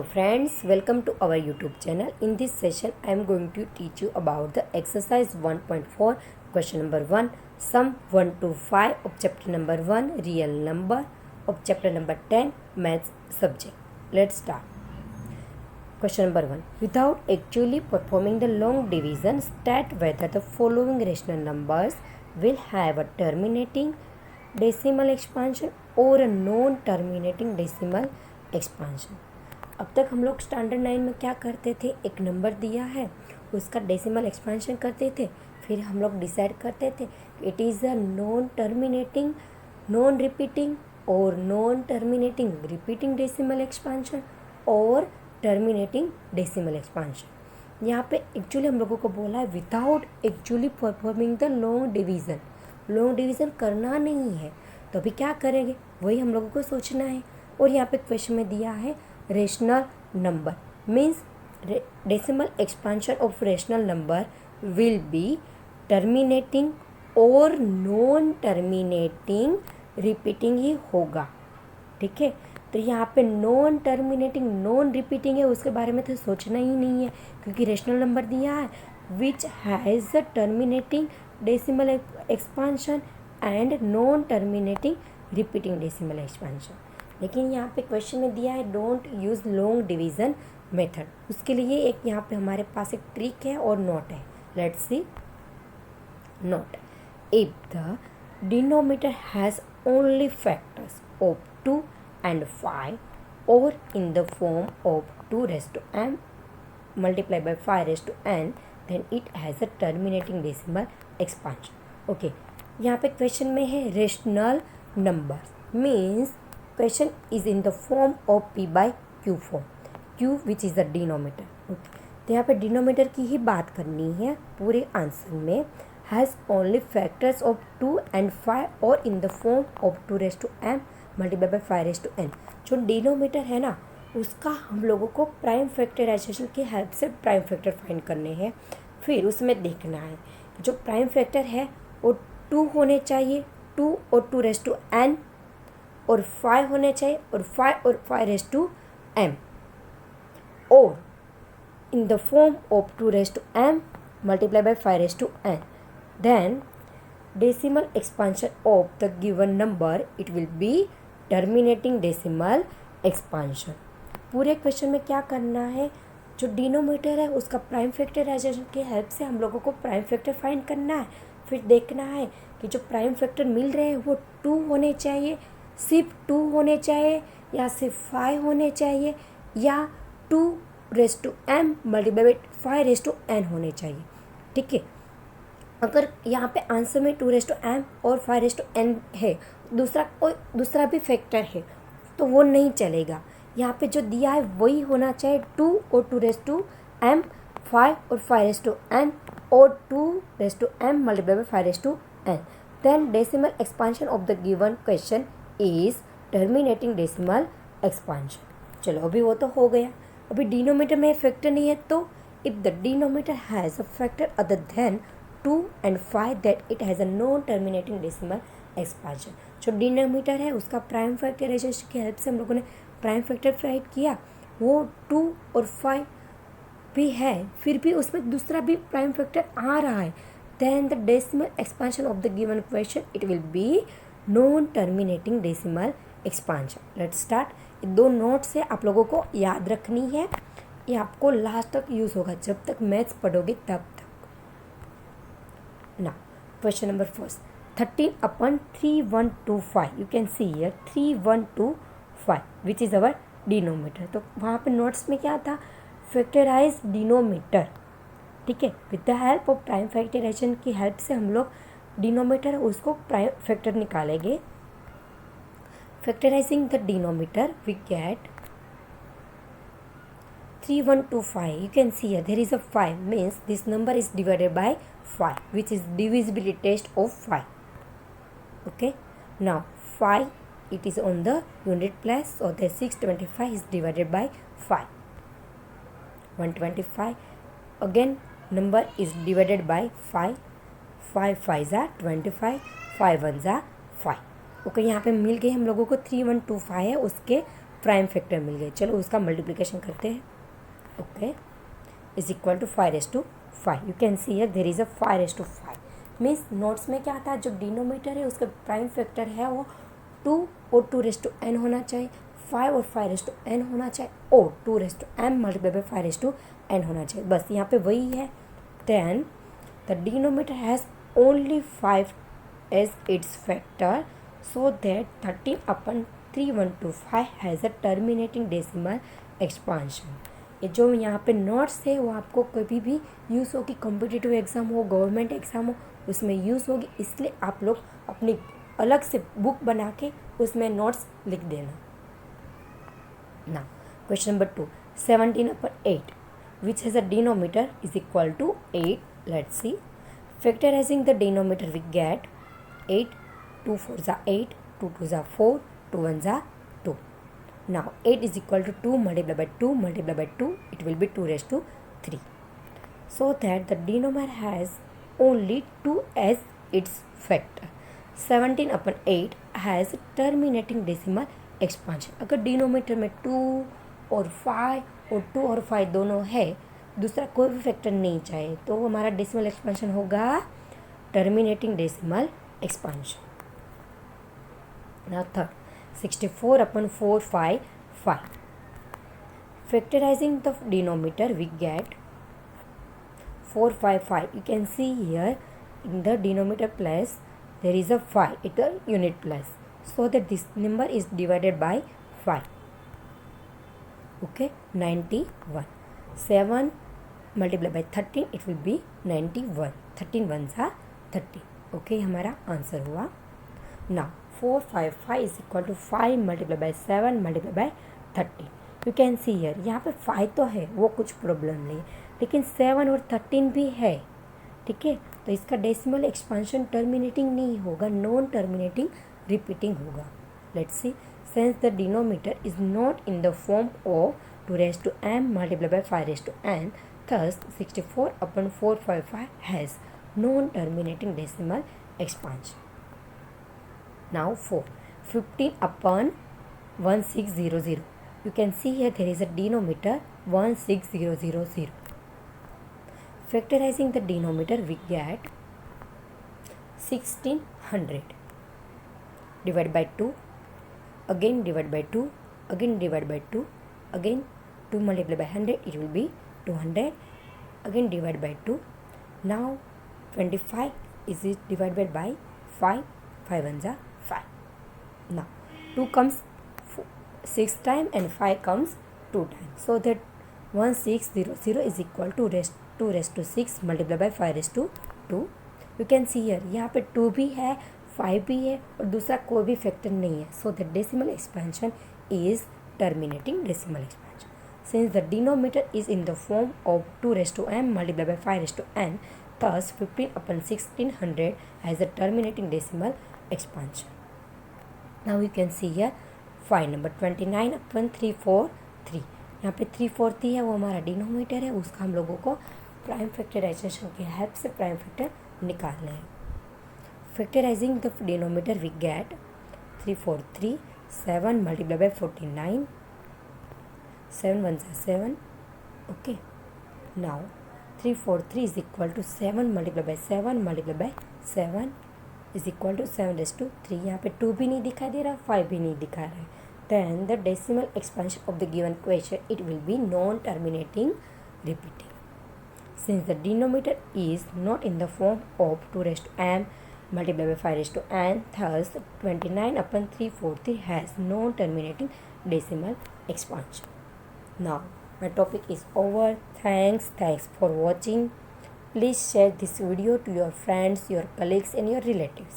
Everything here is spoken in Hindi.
Friends, welcome to our YouTube channel. In this session, I am going to teach you about the exercise 1.4, question number 1, sum 1 to 5 of chapter number 1, real number of chapter number 10, maths subject. Let's start. Question number 1. Without actually performing the long division, state whether the following rational numbers will have a terminating decimal expansion or a non-terminating decimal expansion. अब तक हम लोग स्टैंडर्ड 9 में क्या करते थे, एक नंबर दिया है उसका डेसिमल एक्सपेंशन करते थे, फिर हम लोग डिसाइड करते थे it is a non terminating non repeating और non terminating repeating decimal expansion और टर्मिनेटिंग डेसिमल एक्सपेंशन। यहाँ पे एक्चुअली हम लोगों को बोला है without actually performing the long division करना नहीं है, तो अभी क्या करेंगे वही हम लोगों को सोचना है। और यहाँ पे क्वेश्चन में दिया है rational number means decimal expansion of rational number will be terminating और नॉन टर्मिनेटिंग रिपीटिंग ही होगा। ठीक है, तो यहाँ पे नॉन टर्मिनेटिंग नॉन रिपीटिंग है, उसके बारे में तो सोचना ही नहीं है क्योंकि रेशनल नंबर दिया है which has a terminating decimal expansion and non terminating repeating decimal expansion. लेकिन यहाँ पे क्वेश्चन में दिया है don't use long division method, उसके लिए एक यहाँ पे हमारे पास एक ट्रिक है और नोट है। Let's see note. If the denominator has only factors of 2 and 5 और in the form of 2 raised to m multiplied by 5 raised to n then it has a terminating decimal expansion। Okay, यहाँ पे क्वेश्चन में है rational number means question is in the form of p by q form, q which is the denominator। okay, तो यहाँ पे डिनोमिनेटर की ही बात करनी है पूरे आंसर में। Has only factors of 2 and 5 और in the form of 2 raised to m multiplied by 5 raised to n। जो डिनोमिनेटर है ना उसका हम लोगों को प्राइम फैक्टराइजेशन की हेल्प से प्राइम फैक्टर फाइंड करने हैं। फिर उसमें देखना है जो प्राइम फैक्टर है वो 2 होने चाहिए, 2 और 2 raised to n और 5 होने चाहिए और 5 raised to m और in the form of 2 raised to m multiplied by 5 raised to n। then decimal expansion of the given number it will be terminating decimal expansion। पूरे क्वेश्चन में क्या करना है, जो डिनोमिनेटर है उसका प्राइम फैक्टराइजेशन की हेल्प से हम लोगों को प्राइम फैक्टर फाइंड करना है। फिर देखना है कि जो प्राइम फैक्टर मिल रहे हैं वो 2 होने चाहिए, सिर्फ 2 होने चाहिए या सिर्फ 5 होने चाहिए या 2 raised to m multiplied by 5 raised to n होने चाहिए। ठीक है, अगर यहाँ पे आंसर में 2 raised to m और 5 raised to n है, दूसरा भी फैक्टर है तो वो नहीं चलेगा। यहाँ पे जो दिया है वही होना चाहिए 2 और 2 raised to m 5 और 5 raised to n और 2 raised to m multiplied by 5 raised to n। then decimal expansion of the given question is terminating decimal expansion। चलो अभी वो तो हो गया। अभी डिनोमिनेटर में फैक्टर नहीं है तो if the denominator has a factor other than 2 and 5 that it has a non terminating decimal expansion। जो डिनोमिनेटर है उसका प्राइम फैक्टराइजेशन की हेल्प से हम लोगों ने प्राइम फैक्टर फाइंड किया, वो 2 और 5 भी है, फिर भी उसमें दूसरा भी प्राइम फैक्टर आ रहा है, then the decimal expansion of the given question it will be non terminating decimal expansion. Let's start. ये 2 नोट्स से आप लोगों को याद रखनी है, ये आपको लास्ट तक यूज़ होगा जब तक मैथ्स पढ़ोगे तब तक। ना question number first 13/3125 you can see here 3125 which is our denominator. तो वहाँ पे नोट्स में क्या था, फैक्टराइज डिनोमिनेटर। ठीक है, with the help of prime factorisation की हेल्प से हम लोग डिनोमिनेटर उसको प्राइम फैक्टर निकालेंगे। Factorising the denominator we get 3125। You can see here there is a 5 means this number is divided by 5 which is divisibility test of 5। Okay, now 5 it is on the unit place, so the 625 is divided by 5 125 again number is divided by 5 5 5s are 25 5 1s are 5। Okay, यहाँ पे मिल गए हम लोगों को 3125 है उसके प्राइम फैक्टर मिल गए। चलो उसका मल्टीप्लिकेशन करते हैं। Okay, is equal to 5/5। You can see here there is a 5/5। Means notes में क्या आता है, जो डिनोमीटर है उसका प्राइम फैक्टर है वो 2 और 2n होना चाहिए, 5 और 5n होना चाहिए, और 2m मल्टीप्लाई बाई 5n होना चाहिए। बस यहाँ पे वही है। Then the denominator has only 5 as its factor, so that 13/3125 has a terminating decimal expansion. ये जो यहाँ पे नोट्स है वो आपको कभी भी यूज़ होगी, कॉम्पिटिटिव एग्ज़ाम हो, गवर्नमेंट एग्ज़ाम हो, उसमें यूज़ होगी। इसलिए आप लोग अपनी अलग से बुक बना के उसमें नोट्स लिख देना। ना question number 2, 17/8 which has a denominator is equal to 8. Let's see. Factorizing the denominator we get 8, 2 4s are 8, 2 2s are 4, 2 1s are 2. Now 8 is equal to 2 multiplied by 2 multiplied by 2, it will be 2 raised to 3. So that the denominator has only 2 as its factor. 17/8 has terminating decimal expansion. अगर डिनोमीटर में 2 और 5 और 2 और 5 दोनों है, दूसरा कोई भी फैक्टर नहीं चाहिए, तो हमारा डेसिमल एक्सपांशन होगा terminating decimal expansion. Now third, 64/455. Factorizing the denominator we get 455. You can see here in the denominator place there is a 5, it a unit place, so that this number is divided by 5. Okay, 91. 7 multiplied by 13, it will be 91. 13 ones are 30. Okay, हमारा आंसर हुआ। Now 455 is equal to 5 multiplied by 7 multiplied by 30. You can see here, यहाँ पे 5 तो है, वो कुछ प्रॉब्लम नहीं, लेकिन 7 और 13 भी है। ठीक है, तो इसका डेसिमल एक्सपांशन टर्मिनेटिंग नहीं होगा, नॉन टर्मिनेटिंग रिपीटिंग होगा। Let's see, since the denominator is not in the form of 2 raised to m multiplied by 5 raised to n, thus 64/455 has non-terminating decimal expansion. Now 4, 15/1600. You can see here there is a denominator 16000. Factorizing the denominator we get 1600 divided by 2, again divided by 2, again divided by 2, again 2 multiplied by 100, it will be 200, again divided by 2. Now 25 is divided by 5, 5 ones are 5. Now 2 comes 6 times and 5 comes 2 times, so that 1600 is equal to 2 raised to 6 multiplied by 5 raised to 2. You can see here, यहाँ पे 2 भी है, 5 भी है, और दूसरा कोई भी फैक्टर नहीं है, so the decimal expansion is terminating decimal expansion. Since the denominator is in the form of 2 raised to m multiplied by 5 raised to n, thus 15/1600 has a terminating decimal expansion. Now you can see here, find number 29/343. यहाँ पे 343 है, वो हमारा डिनोमीटर है, उसका हम लोगों को प्राइम फैक्टराइजेशन की हेल्प से प्राइम फैक्टर निकालना है। Factorising the denominator we get 343, 7 multiplied by 49, 7 ones are 7. Okay, now 343 is equal to 7 multiplied by 7 multiplied by 7 is equal to 7 raised to 3. यहाँ पे 2 भी नहीं दिखाई दे रहा, 5 भी नहीं दिखा रहा है। Then the decimal expansion of the given question, it will be non-terminating repeating. Since the denominator is not in the form of 2 raised to m multiplied by 5 raised to n, thus 29/343 has non-terminating decimal expansion. Now my topic is over. Thanks for watching. Please share this video to your friends, your colleagues and your relatives.